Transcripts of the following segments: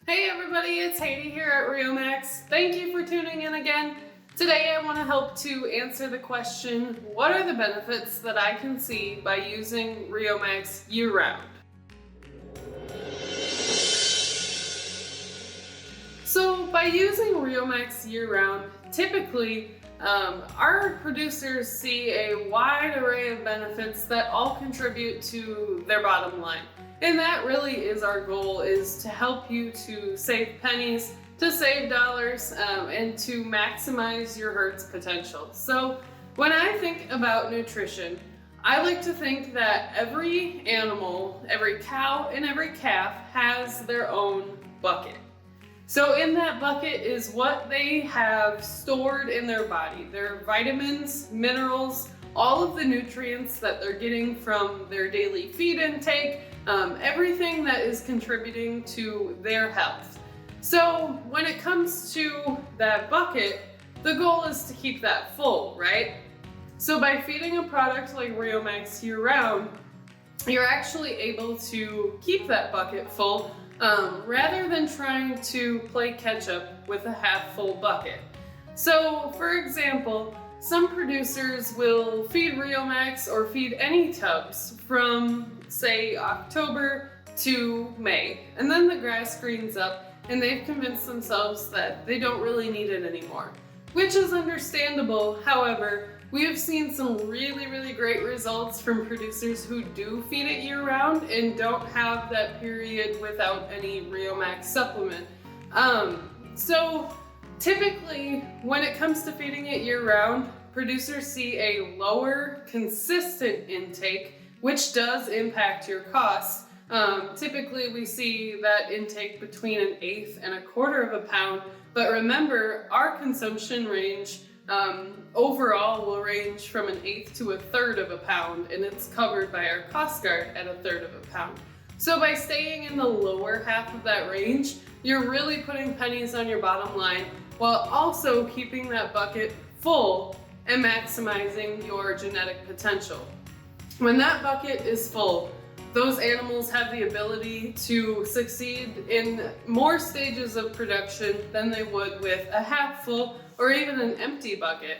Hey everybody, it's Haidee here at Riomax. Thank you for tuning in again. Today I want to help to answer the question, what are the benefits that I can see by using Riomax year-round? So by using Riomax year-round, typically our producers see a wide array of benefits that all contribute to their bottom line. And that really is our goal, is to help you to save pennies, to save dollars, and to maximize your herd's potential. So when I think about nutrition, I like to think that every animal, every cow and every calf has their own bucket. So in that bucket is what they have stored in their body, their vitamins, minerals, all of the nutrients that they're getting from their daily feed intake, everything that is contributing to their health. So when it comes to that bucket, the goal is to keep that full, right? So by feeding a product like Riomax year-round, you're actually able to keep that bucket full rather than trying to play catch up with a half full bucket. So for example, some producers will feed Riomax or feed any tubs from say October to May, and then the grass greens up and they've convinced themselves that they don't really need it anymore, which is understandable. However, we have seen some really great results from producers who do feed it year-round and don't have that period without any Riomax supplement. So typically, when it comes to feeding it year-round, producers see a lower consistent intake, which does impact your costs. Typically, we see that intake between 1/8 and 1/4 of a pound, but remember, our consumption range overall will range from 1/8 to 1/3 of a pound, and it's covered by our cost guard at 1/3 of a pound. So by staying in the lower half of that range, you're really putting pennies on your bottom line while also keeping that bucket full and maximizing your genetic potential. When that bucket is full, those animals have the ability to succeed in more stages of production than they would with a half full or even an empty bucket.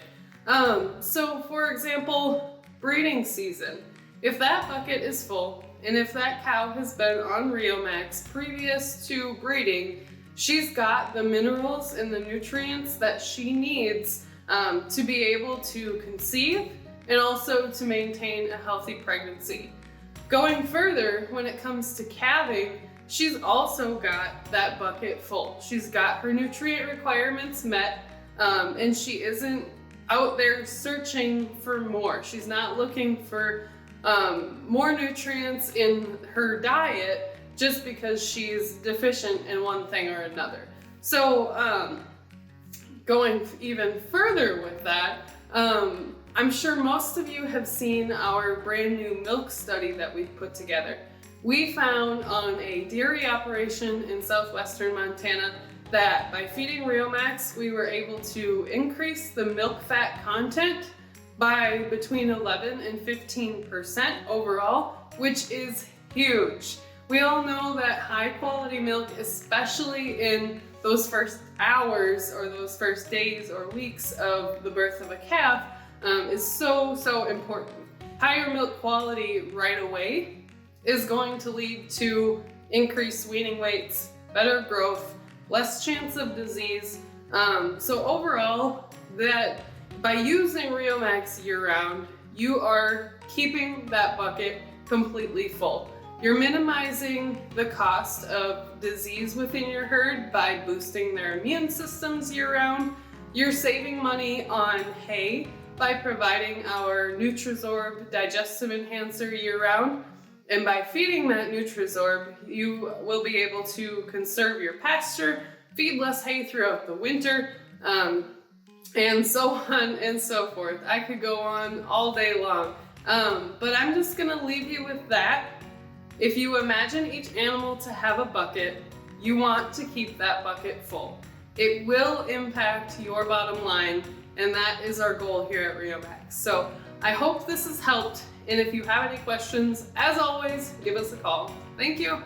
So for example, breeding season. If that bucket is full, and if that cow has been on Riomax previous to breeding, she's got the minerals and the nutrients that she needs to be able to conceive and also to maintain a healthy pregnancy. Going further, when it comes to calving, she's also got that bucket full. She's got her nutrient requirements met, and she isn't out there searching for more. She's not looking for more nutrients in her diet just because she's deficient in one thing or another. So going even further with that, I'm sure most of you have seen our brand new milk study that we've put together. We found on a dairy operation in southwestern Montana that by feeding Riomax, we were able to increase the milk fat content by between 11 and 15% overall, which is huge. We all know that high quality milk, especially in those first hours or those first days or weeks of the birth of a calf, is so important. Higher milk quality right away is going to lead to increased weaning weights, better growth, less chance of disease. So overall, that by using Riomax year-round, you are keeping that bucket completely full. You're minimizing the cost of disease within your herd by boosting their immune systems year-round. You're saving money on hay by providing our Nutrizorb digestive enhancer year-round. And by feeding that Nutrizorb, you will be able to conserve your pasture, feed less hay throughout the winter, and so on and so forth. I could go on all day long, but I'm just gonna leave you with that. If you imagine each animal to have a bucket, you want to keep that bucket full. It will impact your bottom line, and that is our goal here at Riomax. So I hope this has helped, and if you have any questions, as always, give us a call. Thank you.